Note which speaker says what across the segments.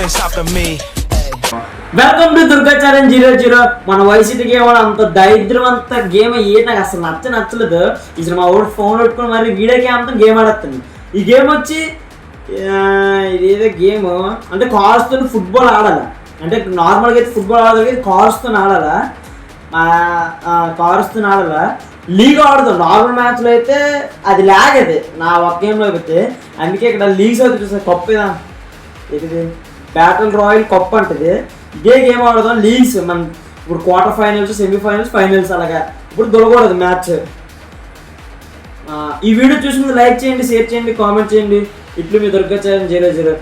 Speaker 1: ain't stopping me.
Speaker 2: Welcome to Durga challenge 00. మన VCT game అంత దరిద్రవంత game ఏ నాకు అసలు నచ్చలేదు. ఇది మా ఊరు ఫోన్ పెట్టుకుని మరి వీడియో గేమ్ గేమ్ ఆడేస్తాను. ఈ గేమ్ వచ్చి ఇదేదో గేమ్ అంటే కార్స్తో ఫుట్బాల్ ఆడాలి. అంటే నార్మల్గా అయితే ఫుట్బాల్ ఆడాలి, కార్స్తో ఆడాలా, కార్స్తో ఆడాలా. లీగ్ ఆడదాం. నార్మల్ మ్యాచ్లో అయితే అది ల్యాగ్ అది నా ఒక గేమ్లో అయితే. అందుకే ఇక్కడ లీగ్స్ అవుతుంది చూసారు. కప్ ఇది బ్యాటిల్ రాయల్ కప్ అంటది. ఇదే గేమ్ ఆడదాం. లీగ్స్ మన ఇప్పుడు క్వార్టర్ ఫైనల్స్, సెమీఫైనల్స్, ఫైనల్స్ అలాగా. ఇప్పుడు దొరకకూడదు మ్యాచ్. ఈ వీడియో చూసి లైక్ చేయండి, షేర్ చేయండి, కామెంట్ చేయండి. ఇట్లు మీ దుర్గా ఛాలెంజ్ 00.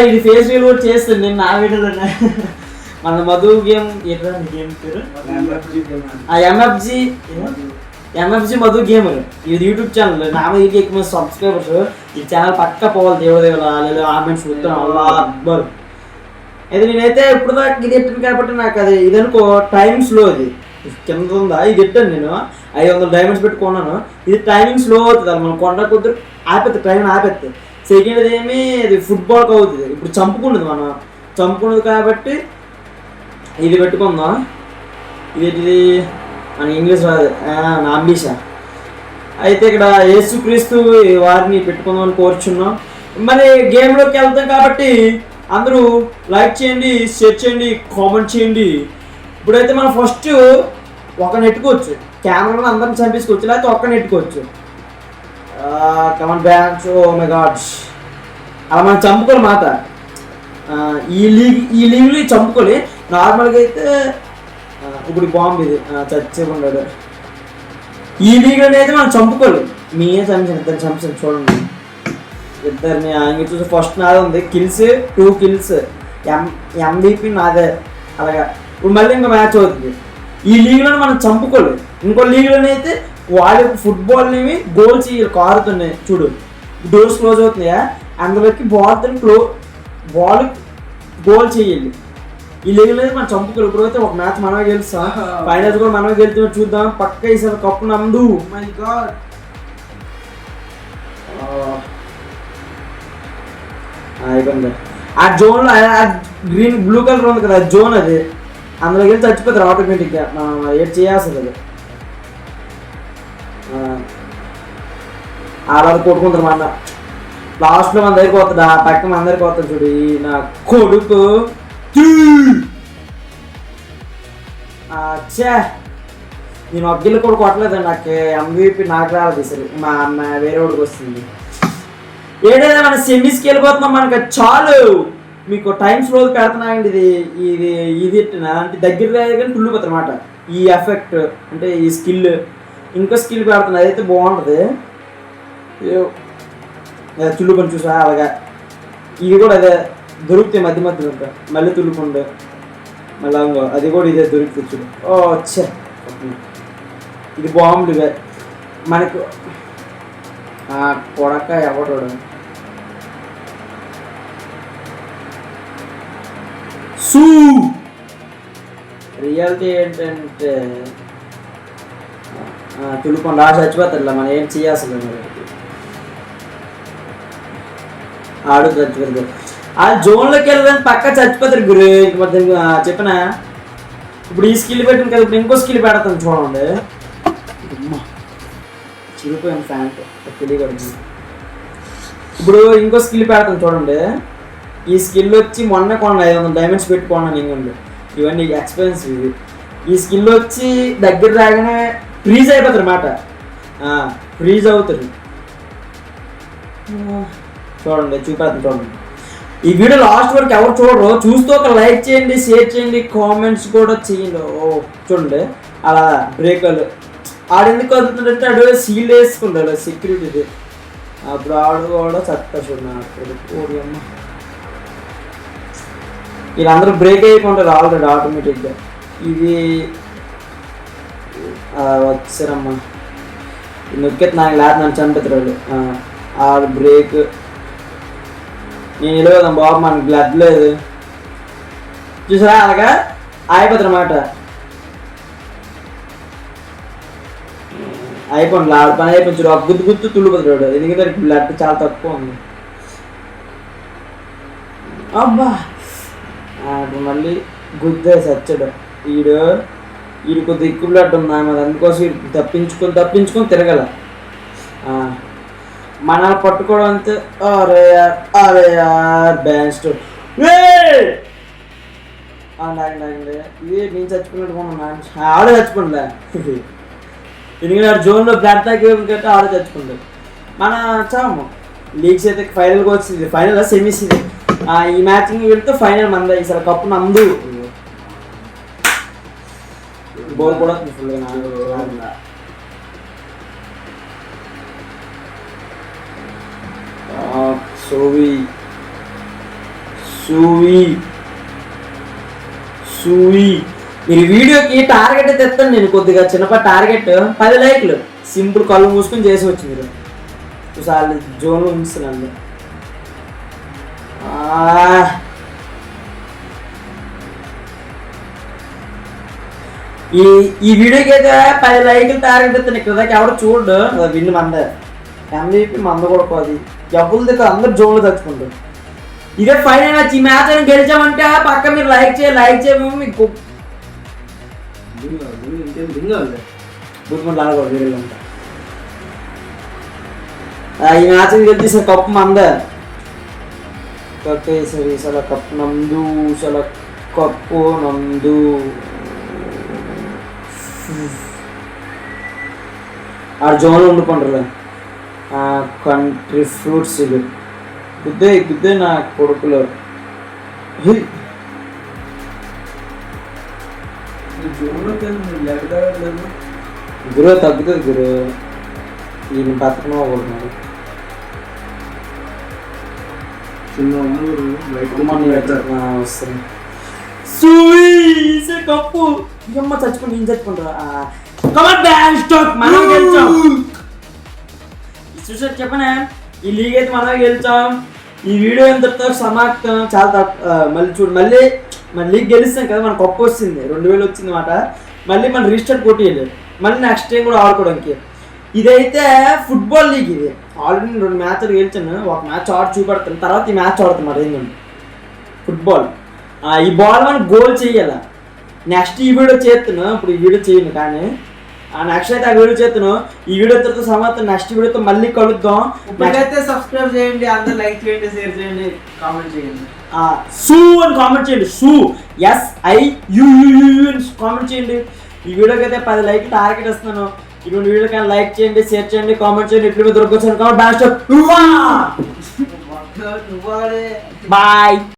Speaker 2: ఇది ఫేస్ రీల్ కూడా చేస్తుంది నేను నా వీడియోలోనే. మన మధు గేమ్ ఎట్లా గేమ్ పేరు ఎంఎఫ్జి మధు గేమర్. ఇది యూట్యూబ్ ఛానల్. నా మీద ఎక్కువ సబ్స్క్రైబర్స్. ఈ ఛానల్ పక్క పోవాలి. దేవుడు ఆమెన్స్ చూస్తాను అల్లా అక్బర్. అయితే నేనైతే ఇప్పుడు దాకా ఇది ఎట్టాను కాబట్టి నాకు అది ఇది అనుకో టైమింగ్ స్లో. ఇది కింద ఉందా ఇది ఎట్టాను నేను 500 డైమండ్స్ పెట్టుకున్నాను. ఇది టైమింగ్ స్లో అవుతుంది. అది మనం కొండ కుదురు ఆపేస్తుంది, టైం ఆపేస్తుంది. సెకండ్ ఏమి అది ఫుట్బాల్కి అవుతుంది. ఇప్పుడు చంపుకున్నది మనం చంపుకున్నది కాబట్టి ఇది పెట్టుకుందాం. ఇది మన ఇంగ్లీష్ రాదు నా అంబిషన్. అయితే ఇక్కడ యేసుక్రీస్తు వారిని పెట్టుకుందామని కోరుచున్నాం. మరి గేమ్లోకి వెళ్తాం కాబట్టి అందరూ లైక్ చేయండి, షేర్ చేయండి, కామెంట్ చేయండి. ఇప్పుడైతే మనం ఫస్ట్ ఒకరిని ఎట్టుకోవచ్చు. కెమెరాలో అందరిని చంపించుకోవచ్చు, లేకపోతే ఒక్కరిని ఎట్టుకోవచ్చు. Come on back. Oh my gods. అలా మనం చంపుకోవాలి మాట. ఈ లీగ్లో చంపుకోవాలి. నార్మల్గా అయితే ఇప్పుడు బాంబు ఇది చచ్చేకుండాడు. ఈ లీగ్లోనే అయితే మనం చంపుకోవాలి. మీరే చంపించాను, ఇద్దరు చంపించాను చూడండి. ఇద్దరిని ఆయన చూసి ఫస్ట్ నాదే ఉంది కిల్స్, 2 కిల్స్. MVP నాదే. అలాగా ఇప్పుడు మళ్ళీ ఇంకా మ్యాచ్ అవుతుంది. ఈ లీగ్లోనే మనం చంపుకోవాలి. ఇంకో లీగ్లోనే అయితే వాళ్ళ ఫుట్బాల్ని గోల్ చేయాలి. కారుతున్నాయి చూడు, డోర్స్ క్లోజ్ అవుతున్నాయా, అందులోకి బాల్ గోల్ చేయాలి. ఈ లీగ్లో అయితే మనం చంపుకోవాలి. ఇప్పుడైతే ఒక మ్యాచ్ మనమే గెలుస్తాం. ఫైనల్స్ కూడా మనమే గెలుస్తాం. చూద్దాం. పక్క ఈసారి కప్పు నమ్ముడు. My God. అయిపోయింది. ఆ జోన్లో గ్రీన్ బ్లూ కలర్ ఉంది కదా జోన్, అది అందులోకి వెళ్ళి చచ్చిపోతారు ఆటోమేటిక్గా. ఏం చేయాల్సింది అది అలా కొట్టుకుంటారు. మన లాస్ట్లో మన దగ్గరికి పోతుంది. ఆ పక్క మన దగ్గరికి పోతుంది చూడు. నా కొడుకు నేను ఒగ్గిళ్ళు కూడా కొట్టలేదండి. నాకు MVP నాకు రాలేదు. సరే మా అమ్మ వేరే వాడికి వస్తుంది. ఏదైనా మన సెమీస్కి వెళ్ళిపోతున్నాం. మనకు చాలు. మీకు టైమ్స్ రోజు పెడుతున్నాయండి. ఇది ఇది అంటే దగ్గర కానీ తుల్లిపోతుంది అనమాట. ఈ ఎఫెక్ట్ అంటే ఈ స్కిల్ ఇంకో స్కిల్ పెడుతుంది. అదైతే బాగుంటుంది. తుల్లు పని చూసా అలాగా. ఇది కూడా అదే దొరుకుతాయి మధ్య మధ్యలో ఉంటాయి. మళ్ళీ తుల్లుకుండే మళ్ళీ అది కూడా ఇదే దొరుకుతుంది చూడు. వచ్చే ఇది బాగుంది. ఇవే మనకు కొడక ఎవడు రియాలిటీ ఏంటంటే తులుకొని రాసి చచ్చిపోతారు. మనం ఏం చేయాల్సింది మరి. ఆడు చచ్చిపోతారు. ఆ జోన్లోకి వెళ్ళదని పక్క చచ్చిపోతారు గురు. ఇంక మధ్య చెప్పిన ఇప్పుడు ఈ స్కిల్ పెట్టింది కదా. ఇప్పుడు ఇంకో స్కిల్ పెడతాను చూడండి. చిరిపోయాను ఫ్యాంట్ తెలియకూడదు. ఇప్పుడు ఇంకో స్కిల్ పెడతాను చూడండి. ఈ స్కిల్ వచ్చి మొన్న కొన్న 500 డైమండ్స్ పెట్టుకున్నాను. ఇంకండి ఇవన్నీ ఎక్స్పెన్సివ్. ఇవి ఈ స్కిల్ వచ్చి దగ్గర రాగానే ఫ్రీజ్ అయిపోతారు అన్నమాట. ఫ్రీజ్ అవుతుంది చూడండి. చూపెడతాను చూడండి. ఈ వీడియో లాస్ట్ వరకు ఎవరు చూడరు. చూస్తూ ఒక లైక్ చేయండి, షేర్ చేయండి, కామెంట్స్ కూడా చేయండి. చూడండి అలా బ్రేకర్లు ఆడెందుకు వదులుతుంటే ఆడు సీల్ వేసుకుంటాడు సెక్యూరిటీది. అప్పుడు ఆడు కూడా చక్క చూడండి. అమ్మ వీళ్ళందరూ బ్రేక్ అయిపోంటారు ఆల్రెడీ ఆటోమేటిక్గా. ఇది వచ్చారమ్మా నొక్కెత్తి నాకు లేకపోతే నన్ను చంపుతాడు. ఆడు బ్రేక్ నేను వెళ్ళి బాబు మనకి బ్లడ్ లేదు చూసారా. అలాగా అయిపోతుంది అన్నమాట. అయిపోయింది ఆడ పని అయిపోయింది. ఒక గుర్తు తుల్లిపోతాడు. ఎందుకంటే బ్లడ్ చాలా తక్కువ ఉంది. అబ్బా ఇప్పుడు మళ్ళీ గుద్దే సచ్చడు వీడు కొద్దిగా ఎక్కువట్టు ఉందా మరి అందుకోసం వీడు తప్పించుకొని తిరగల మన పట్టుకోవడం అంతే. అరే బ్యాస్ట్ ఇది నేను చచ్చిపోయినట్టుకున్నా ఆడే చచ్చిపోండి ఎందుకంటే జోన్లో బ్లాక్ కంటే ఆడే చచ్చిపోండి. మన చాము లీగ్స్ అయితే ఫైనల్కి వచ్చింది, ఫైనల్ సెమీస్ ఇది. ఈ మ్యాచింగ్ వెళ్తే ఫైనల్ మంద ఈసారి కప్పు నందు బోర్ కూడా ఫుల్గా సూవి మీరు వీడియోకి టార్గెట్ అయితే ఎత్తాను నేను కొద్దిగా చిన్నప్పటి టార్గెట్ 10 లైక్లు సింపుల్ కళ్ళు మూసుకొని చేసి వచ్చి మీరు చూసాలి జోన్లో ఉంచుతున్నాను. ఈ వీడియోకి అయితే 10 లైక్లు టార్గెట్ ఎత్తాను. ఇక్కడ దాకా ఎవరు చూడు విన్ను మంద MVP మంద కూడా పోది జబ్బుల దగ్గర అందరు జోన్లో తెచ్చుకుంటారు. ఇదే ఫైనల్ మ్యాచ్. ఈ మ్యాచ్ అని గెలిచామంటే పక్క మీరు లైక్ చేయమేమో మీకు ఈ మ్యాచ్ గెలిచి కప్పు మంద సరే సల కప్పు నందు సల కప్పు నందు ఆ జోన్లో ఉండిపోండి కంట్రీ ఫ్రూట్స్ ఇది గుద్దే నా కొడుకులో గురు తగ్గుతుంది గురు ఈయన బతకడం ఒకటి వస్తుంది కప్పు ఇమ్మ చచ్చిపోయి నేను చచ్చిపోండి. మనం గెలిచాం చూసారు చెప్పనే ఈ లీగ్ అయితే మనమే గెలిచాం. ఈ వీడియో ఎంతతో సమాప్తం. చాలా మళ్ళీ చూడు మళ్ళీ మన లీగ్ గెలుస్తాం కదా మనకు కప్పు వచ్చింది 2000 వచ్చింది మాట. మళ్ళీ మన రిజిస్టర్డ్ పోటీ వెళ్ళారు మళ్ళీ నెక్స్ట్ టైం కూడా ఆడుకోవడానికి. ఇదైతే ఫుట్బాల్ లీగ్. ఇది ఆల్రెడీ 2 మ్యాచ్లు గెలిచాను. ఒక మ్యాచ్ ఆడి చూపెడతాను తర్వాత ఈ మ్యాచ్ ఆడుతాం మరి ఏంటంటే ఫుట్బాల్. ఈ బాల్ మనం గోల్ చేయాలి. నెక్స్ట్ ఈ వీడియో చేస్తున్నాను. ఇప్పుడు ఈ వీడియో చేయను కానీ నెక్స్ట్ అయితే ఆ వీడియో చేస్తాను. ఈ వీడియో తర్వాత సమాప్తం. నెక్స్ట్ వీడియోతో మళ్ళీ కలుద్దాం.
Speaker 1: అయితే సబ్స్క్రైబ్ చేయండి, అందరూ లైక్ చేయండి, షేర్ చేయండి, కామెంట్ చేయండి.
Speaker 2: సూ అని కామెంట్ చేయండి. SIU కామెంట్ చేయండి. ఈ వీడియోకి అయితే 10 లైక్ టార్గెట్ ఇస్తున్నాను. ఇటువంటి వీడియో కానీ లైక్ చేయండి, షేర్ చేయండి, కామెంట్ చేయండి. ఎట్లు మీద దొరకొచ్చాను కాబట్టి బాయ్.